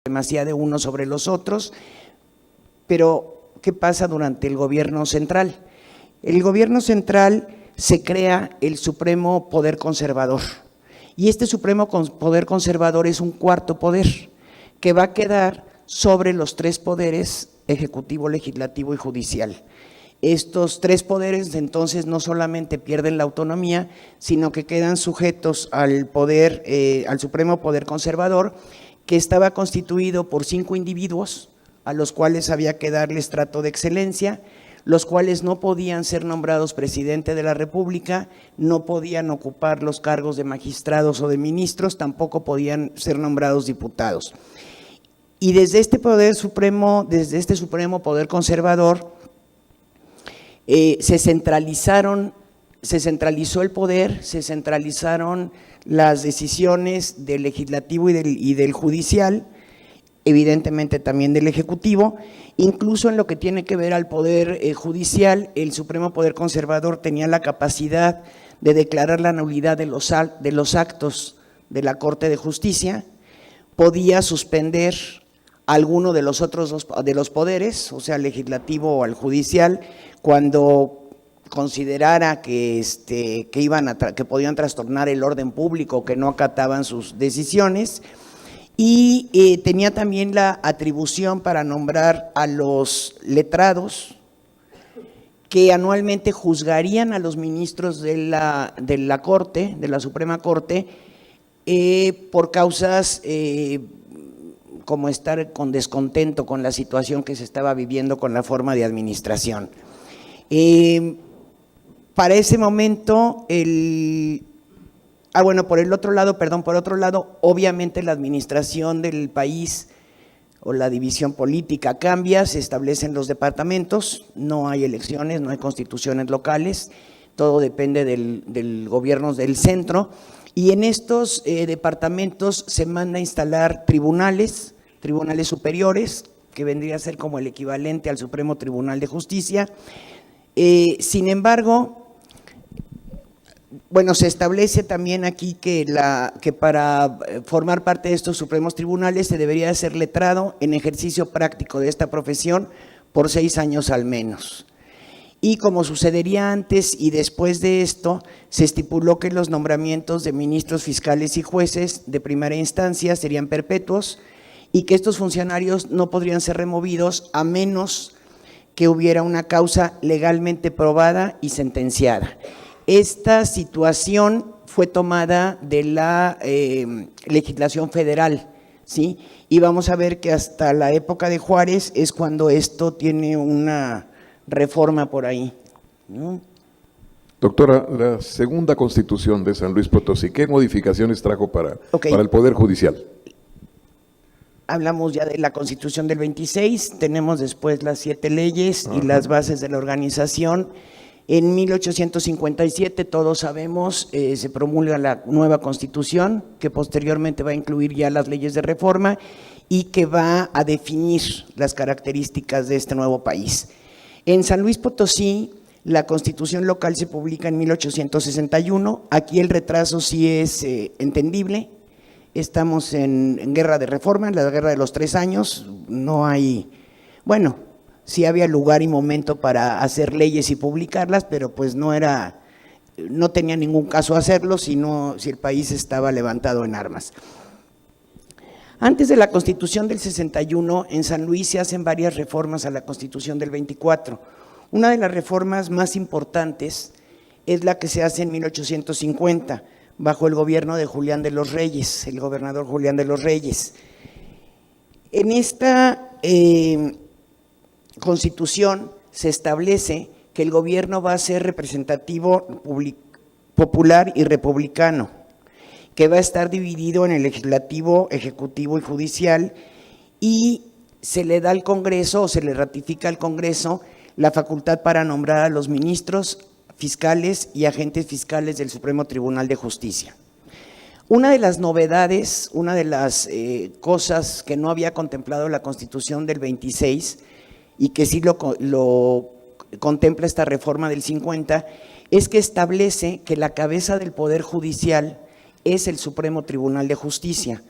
supremacía de unos sobre los otros. Pero, ¿qué pasa durante el gobierno central? El gobierno central se crea el Supremo Poder Conservador, y este Supremo Poder Conservador es un cuarto poder que va a quedar sobre los tres poderes: ejecutivo, legislativo y judicial. Estos tres poderes entonces no solamente pierden la autonomía, sino que quedan sujetos al poder, al Supremo Poder Conservador, que estaba constituido por 5 individuos a los cuales había que darles trato de excelencia, los cuales no podían ser nombrados presidente de la República, no podían ocupar los cargos de magistrados o de ministros, tampoco podían ser nombrados diputados. Y desde este poder supremo, desde este Supremo Poder Conservador, se centralizó el poder, se centralizaron las decisiones del legislativo y del judicial, evidentemente también del ejecutivo. Incluso en lo que tiene que ver al poder judicial, el Supremo Poder Conservador tenía la capacidad de declarar la nulidad de los actos de la Corte de Justicia, podía suspender alguno de los otros de los poderes, o sea, al legislativo o al judicial, cuando considerara que podían trastornar el orden público, que no acataban sus decisiones. Y tenía también la atribución para nombrar a los letrados, que anualmente juzgarían a los ministros de la Corte, de la Suprema Corte, por causas como estar con descontento con la situación que se estaba viviendo con la forma de administración. Para ese momento, por otro lado, obviamente la administración del país o la división política cambia, se establecen los departamentos, no hay elecciones, no hay constituciones locales, todo depende del gobierno del centro, y en estos departamentos se manda a instalar tribunales superiores, que vendría a ser como el equivalente al Supremo Tribunal de Justicia. Sin embargo, se establece también aquí que para formar parte de estos supremos tribunales se debería ser letrado en ejercicio práctico de esta profesión por 6 años al menos. Y como sucedería antes y después de esto, se estipuló que los nombramientos de ministros, fiscales y jueces de primera instancia serían perpetuos y que estos funcionarios no podrían ser removidos a menos que hubiera una causa legalmente probada y sentenciada. Esta situación fue tomada de la legislación federal, ¿sí? Y vamos a ver que hasta la época de Juárez es cuando esto tiene una reforma por ahí, ¿no? Doctora, la segunda Constitución de San Luis Potosí, ¿qué modificaciones trajo para el Poder Judicial? Hablamos ya de la Constitución del 26, tenemos después las 7 leyes y las bases de la organización. En 1857, todos sabemos, se promulga la nueva Constitución, que posteriormente va a incluir ya las leyes de reforma y que va a definir las características de este nuevo país. En San Luis Potosí, la Constitución local se publica en 1861, aquí el retraso sí es entendible, estamos en guerra de reforma, en la guerra de los 3 años, no hay, sí había lugar y momento para hacer leyes y publicarlas, pero pues no tenía ningún caso hacerlo si el país estaba levantado en armas. Antes de la Constitución del 61, en San Luis se hacen varias reformas a la Constitución del 24. Una de las reformas más importantes es la que se hace en 1850, bajo el gobierno de Julián de los Reyes, el gobernador Julián de los Reyes. En esta Constitución se establece que el gobierno va a ser representativo, popular y republicano, que va a estar dividido en el legislativo, ejecutivo y judicial, y se le da al Congreso o se le ratifica al Congreso la facultad para nombrar a los ministros, fiscales y agentes fiscales del Supremo Tribunal de Justicia. Una de las novedades, una de las cosas que no había contemplado la Constitución del 26 y que sí lo contempla esta reforma del 50, es que establece que la cabeza del Poder Judicial es el Supremo Tribunal de Justicia.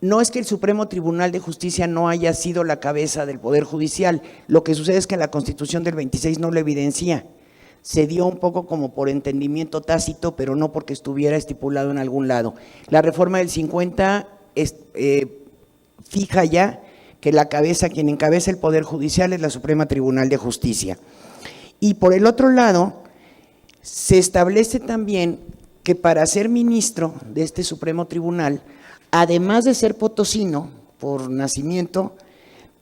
no es que el Supremo Tribunal de Justicia no haya sido la cabeza del Poder Judicial, lo que sucede es que la Constitución del 26 no lo evidencia. Se dio un poco como por entendimiento tácito, pero no porque estuviera estipulado en algún lado. La reforma del 50 fija ya que quien encabeza el Poder Judicial es la Suprema Tribunal de Justicia. Y por el otro lado, se establece también que para ser ministro de este Supremo Tribunal, además de ser potosino por nacimiento,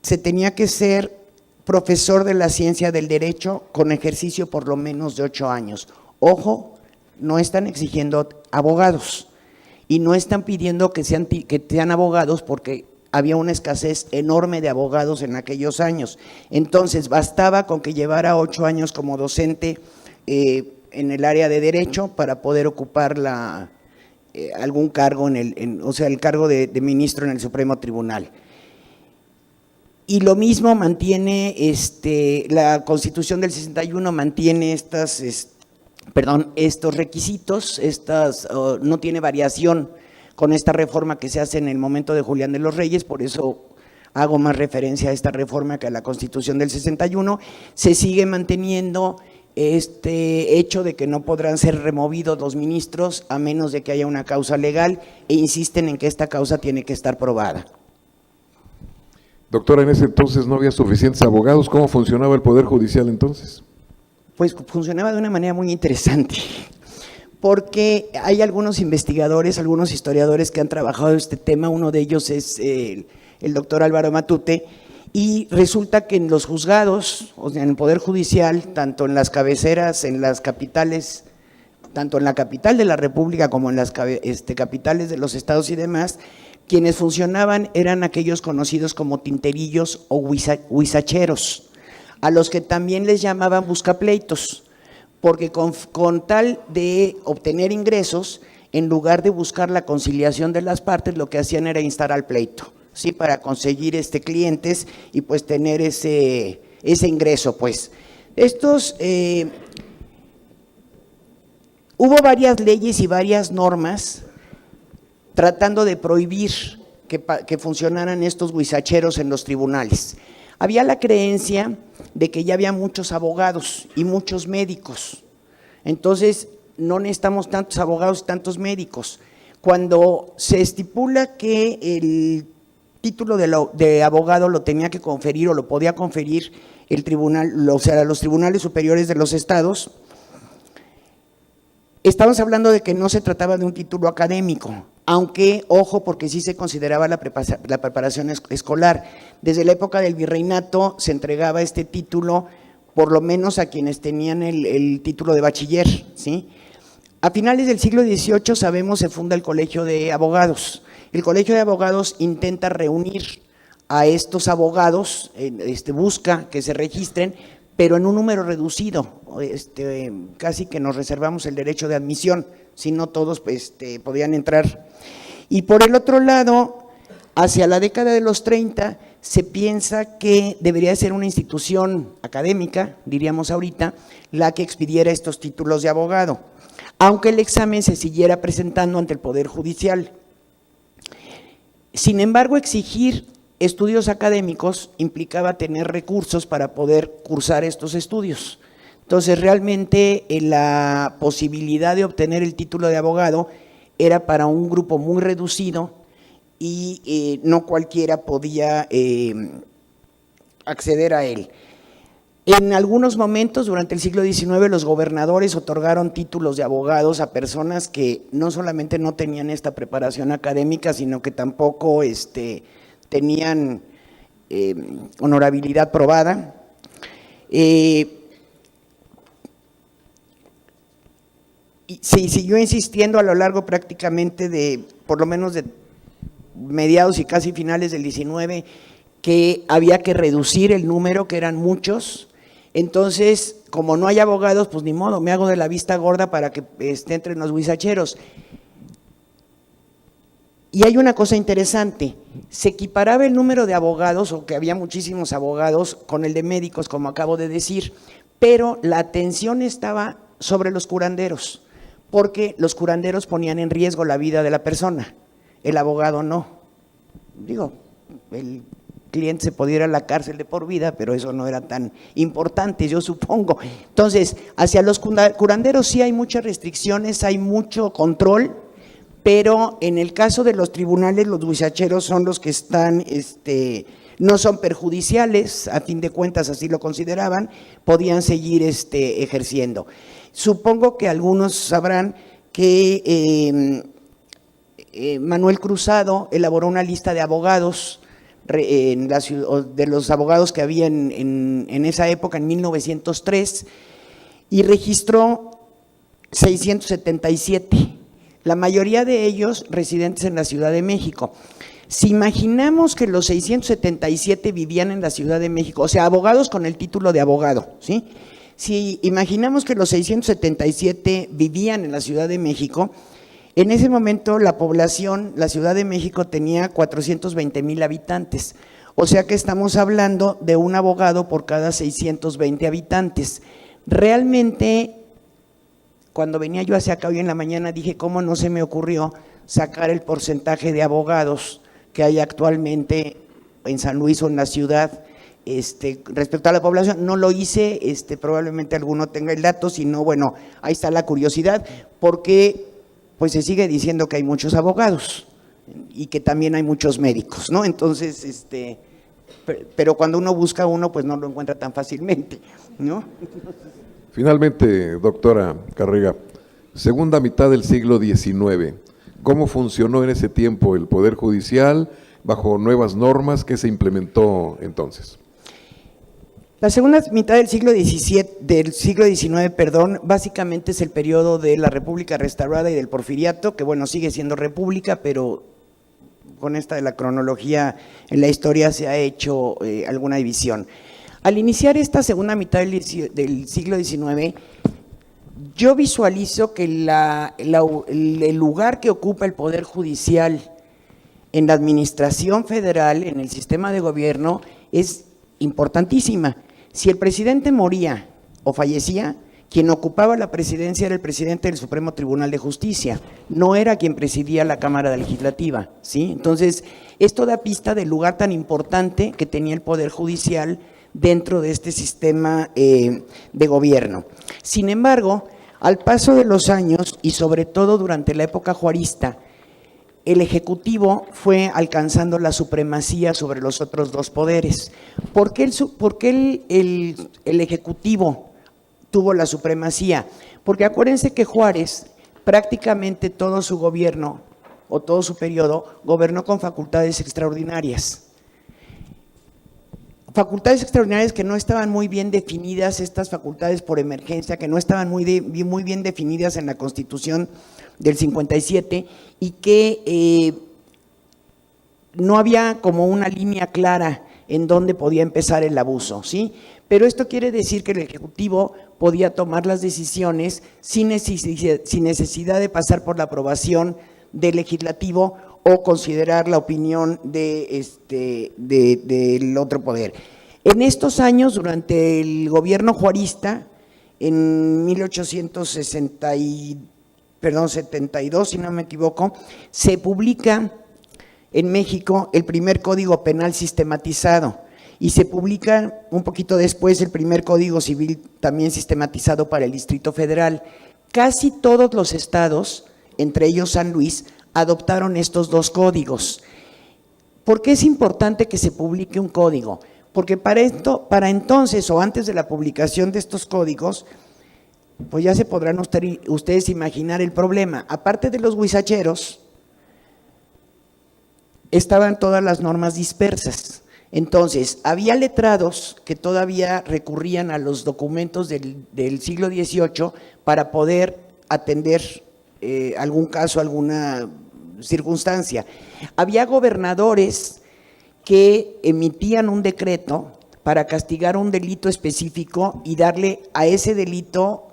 se tenía que ser profesor de la ciencia del derecho con ejercicio por lo menos de 8 años. Ojo, no están exigiendo abogados y no están pidiendo que sean abogados porque había una escasez enorme de abogados en aquellos años. Entonces, bastaba con que llevara 8 años como docente en el área de derecho para poder ocupar algún cargo, o sea, el cargo de ministro en el Supremo Tribunal. Y lo mismo mantiene la Constitución del 61, mantiene estos requisitos, no tiene variación con esta reforma que se hace en el momento de Julián de los Reyes, por eso hago más referencia a esta reforma que a la Constitución del 61. Se sigue manteniendo este hecho de que no podrán ser removidos los ministros a menos de que haya una causa legal e insisten en que esta causa tiene que estar probada. Doctora, en ese entonces no había suficientes abogados. ¿Cómo funcionaba el Poder Judicial entonces? Pues funcionaba de una manera muy interesante, porque hay algunos investigadores, algunos historiadores que han trabajado este tema, uno de ellos es el doctor Álvaro Matute, y resulta que en los juzgados, o sea, en el Poder Judicial, tanto en las cabeceras, en las capitales, tanto en la capital de la República como en las capitales de los estados y demás, quienes funcionaban eran aquellos conocidos como tinterillos o huizacheros, a los que también les llamaban buscapleitos, porque con tal de obtener ingresos, en lugar de buscar la conciliación de las partes, lo que hacían era instar al pleito, ¿sí? Para conseguir clientes y pues tener ese ingreso, pues. Hubo varias leyes y varias normas tratando de prohibir que funcionaran estos huizacheros en los tribunales. Había la creencia de que ya había muchos abogados y muchos médicos, entonces no necesitamos tantos abogados y tantos médicos. Cuando se estipula que el título de abogado lo tenía que conferir o lo podía conferir el tribunal, o sea, los tribunales superiores de los estados, estamos hablando de que no se trataba de un título académico, aunque, ojo, porque sí se consideraba la preparación escolar. Desde la época del virreinato se entregaba este título, por lo menos a quienes tenían el título de bachiller, ¿sí? A finales del siglo XVIII, sabemos, se funda el Colegio de Abogados. El Colegio de Abogados intenta reunir a estos abogados, busca que se registren, pero en un número reducido, casi que nos reservamos el derecho de admisión, si no todos podían entrar. Y por el otro lado, hacia la década de los 30, se piensa que debería ser una institución académica, diríamos ahorita, la que expidiera estos títulos de abogado, aunque el examen se siguiera presentando ante el Poder Judicial. Sin embargo, exigir estudios académicos implicaba tener recursos para poder cursar estos estudios. Entonces, realmente la posibilidad de obtener el título de abogado era para un grupo muy reducido y no cualquiera podía acceder a él. En algunos momentos, durante el siglo XIX, los gobernadores otorgaron títulos de abogados a personas que no solamente no tenían esta preparación académica, sino que tampoco tenían honorabilidad probada. Y se siguió insistiendo a lo largo prácticamente por lo menos de mediados y casi finales del XIX, que había que reducir el número, que eran muchos. Entonces, como no hay abogados, pues ni modo, me hago de la vista gorda para que entren los huizacheros. Y hay una cosa interesante, se equiparaba el número de abogados, o que había muchísimos abogados, con el de médicos, como acabo de decir, pero la atención estaba sobre los curanderos, porque los curanderos ponían en riesgo la vida de la persona, el abogado no. digo, el cliente se podía ir a la cárcel de por vida, pero eso no era tan importante, yo supongo. Entonces, hacia los curanderos sí hay muchas restricciones, hay mucho control, pero en el caso de los tribunales, los huizacheros son los que están, no son perjudiciales, a fin de cuentas así lo consideraban, podían seguir ejerciendo. Supongo que algunos sabrán que Manuel Cruzado elaboró una lista de abogados de los abogados que había en esa época, en 1903, y registró 677, la mayoría de ellos residentes en la Ciudad de México. Si imaginamos que los 677 vivían en la Ciudad de México, o sea, abogados con el título de abogado, ¿sí? Si imaginamos que los 677 vivían en la Ciudad de México, en ese momento la población, la Ciudad de México tenía 420,000 habitantes, o sea que estamos hablando de un abogado por cada 620 habitantes. Realmente, cuando venía yo hacia acá hoy en la mañana, dije, ¿cómo no se me ocurrió sacar el porcentaje de abogados que hay actualmente en San Luis o en la ciudad respecto a la población? No lo hice, probablemente alguno tenga el dato, si no, bueno, ahí está la curiosidad, porque pues se sigue diciendo que hay muchos abogados y que también hay muchos médicos, ¿no? Entonces, pero cuando uno busca uno, pues no lo encuentra tan fácilmente, ¿no? Finalmente, doctora Carrega, segunda mitad del siglo XIX, ¿cómo funcionó en ese tiempo el Poder Judicial bajo nuevas normas que se implementó entonces? La segunda mitad del siglo XIX, básicamente es el periodo de la República Restaurada y del Porfiriato, que bueno, sigue siendo república, pero con esta de la cronología en la historia se ha hecho alguna división. Al iniciar esta segunda mitad del siglo XIX, yo visualizo que el lugar que ocupa el Poder Judicial en la administración federal, en el sistema de gobierno, es importantísima. Si el presidente moría o fallecía, quien ocupaba la presidencia era el presidente del Supremo Tribunal de Justicia, no era quien presidía la Cámara Legislativa, ¿sí? Entonces, esto da pista del lugar tan importante que tenía el Poder Judicial dentro de este sistema de gobierno. Sin embargo, al paso de los años, y sobre todo durante la época juarista, el Ejecutivo fue alcanzando la supremacía sobre los otros dos poderes. ¿Por qué el Ejecutivo tuvo la supremacía? Porque acuérdense que Juárez prácticamente todo su gobierno o todo su periodo gobernó con facultades extraordinarias. Facultades extraordinarias que no estaban muy bien definidas, estas facultades por emergencia, que no estaban muy bien definidas en la Constitución del 57 y que no había como una línea clara en dónde podía empezar el abuso, ¿sí? Pero esto quiere decir que el Ejecutivo podía tomar las decisiones sin necesidad de pasar por la aprobación del Legislativo o considerar la opinión del otro poder. En estos años, durante el gobierno juarista, en 1872, si no me equivoco, se publica en México el primer Código Penal sistematizado y se publica un poquito después el primer Código Civil también sistematizado para el Distrito Federal. Casi todos los estados, entre ellos San Luis, adoptaron estos dos códigos. ¿Por qué es importante que se publique un código? Porque para entonces o antes de la publicación de estos códigos, pues ya se podrán ustedes imaginar el problema. Aparte de los huizacheros, estaban todas las normas dispersas. Entonces, había letrados que todavía recurrían a los documentos del siglo XVIII para poder atender algún caso, alguna circunstancia. Había gobernadores que emitían un decreto para castigar un delito específico y darle a ese delito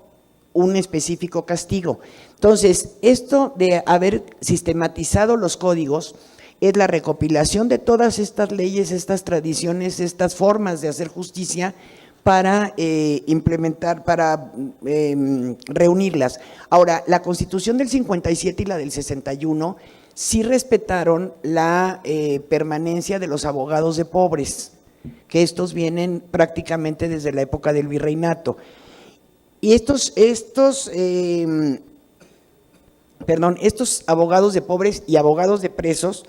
un específico castigo. Entonces, esto de haber sistematizado los códigos es la recopilación de todas estas leyes, estas tradiciones, estas formas de hacer justicia para implementar, para reunirlas. Ahora, la Constitución del 57 y la del 61 sí respetaron la permanencia de los abogados de pobres, que estos vienen prácticamente desde la época del virreinato. Y estos abogados de pobres y abogados de presos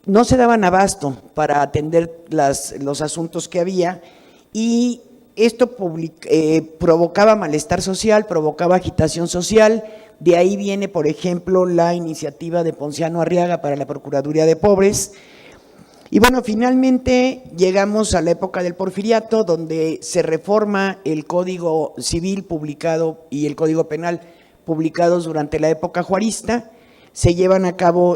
no se daban abasto para atender los asuntos que había, y esto provocaba malestar social, provocaba agitación social. De ahí viene, por ejemplo, la iniciativa de Ponciano Arriaga para la Procuraduría de Pobres. Y bueno, finalmente llegamos a la época del Porfiriato, donde se reforma el Código Civil publicado y el Código Penal publicados durante la época juarista. Se llevan a cabo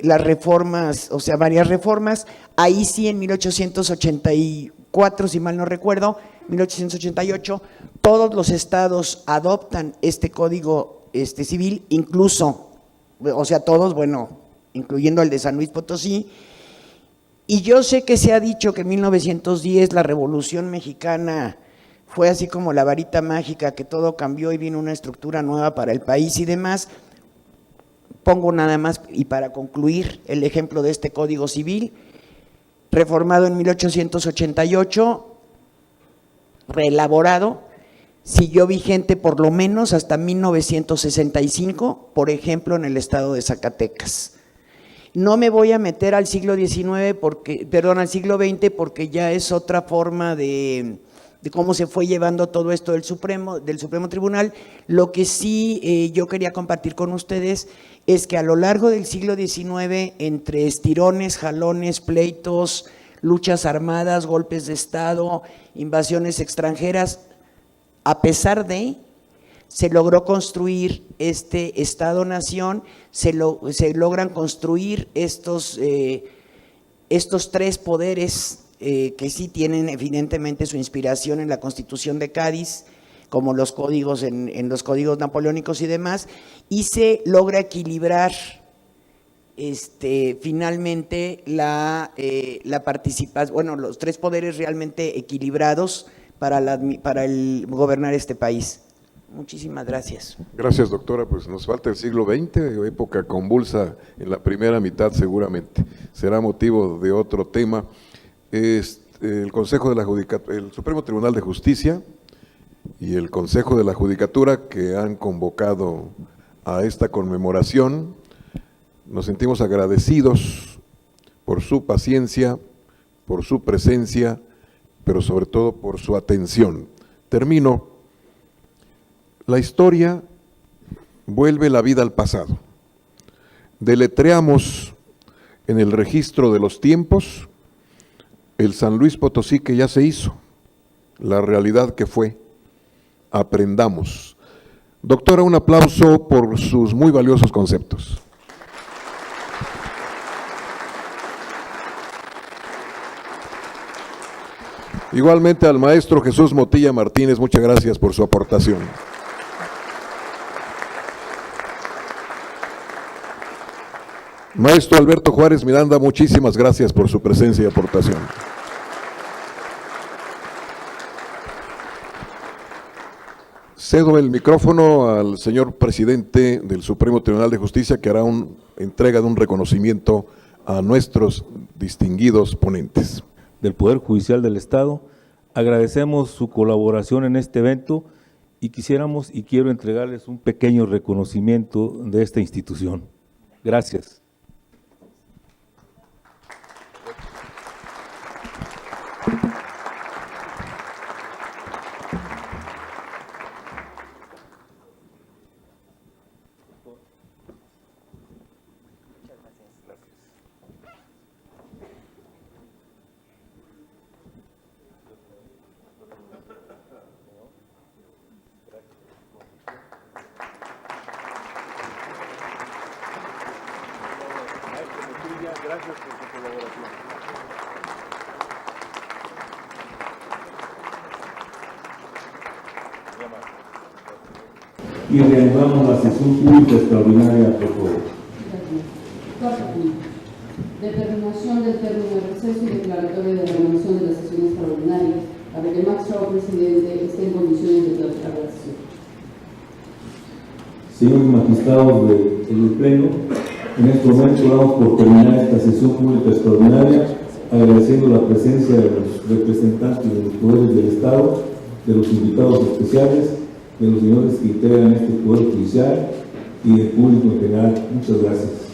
las reformas, o sea, varias reformas. Ahí sí, en 1884, si mal no recuerdo, 1888, todos los estados adoptan este Código Civil, incluso, o sea, todos, bueno, incluyendo el de San Luis Potosí. Y yo sé que se ha dicho que en 1910 la Revolución Mexicana fue así como la varita mágica, que todo cambió y vino una estructura nueva para el país y demás. Pongo nada más, y para concluir, el ejemplo de este Código Civil, reformado en 1888, reelaborado, siguió vigente por lo menos hasta 1965, por ejemplo, en el estado de Zacatecas. No me voy a meter al siglo XIX, al siglo XX, porque ya es otra forma de cómo se fue llevando todo esto del Supremo Tribunal. Lo que sí yo quería compartir con ustedes es que a lo largo del siglo XIX, entre estirones, jalones, pleitos, luchas armadas, golpes de Estado, invasiones extranjeras, a pesar de, se logró construir este Estado-Nación, se logran construir estos tres poderes que sí tienen evidentemente su inspiración en la Constitución de Cádiz, como los códigos en los códigos napoleónicos y demás, y se logra equilibrar finalmente la participación, bueno, los tres poderes realmente equilibrados para gobernar este país. Muchísimas gracias. Gracias, doctora. Pues nos falta el siglo XX, época convulsa en la primera mitad seguramente. Será motivo de otro tema. El Supremo Tribunal de Justicia y el Consejo de la Judicatura, que han convocado a esta conmemoración, nos sentimos agradecidos por su paciencia, por su presencia, pero sobre todo por su atención. Termino. La historia vuelve la vida al pasado. Deletreamos en el registro de los tiempos el San Luis Potosí que ya se hizo, la realidad que fue. Aprendamos. Doctora, un aplauso por sus muy valiosos conceptos. Igualmente al maestro Jesús Motilla Martínez, muchas gracias por su aportación. Maestro Alberto Juárez Miranda, muchísimas gracias por su presencia y aportación. Cedo el micrófono al señor presidente del Supremo Tribunal de Justicia, que hará entrega de un reconocimiento a nuestros distinguidos ponentes. Del Poder Judicial del Estado, agradecemos su colaboración en este evento y quiero entregarles un pequeño reconocimiento de esta institución. Gracias. Gracias por su colaboración. Y reanudamos la sesión pública extraordinaria, por favor. Cuarto punto. Determinación del término de receso y declaratoria de renovación de la sesión extraordinaria para que el magistrado presidente esté en condiciones de clausurar la sesión. Señores magistrados del Pleno, En este momento damos por terminar esta sesión pública extraordinaria, agradeciendo la presencia de los representantes de los poderes del Estado, de los invitados especiales, de los señores que integran este Poder Judicial y del público en general. Muchas gracias.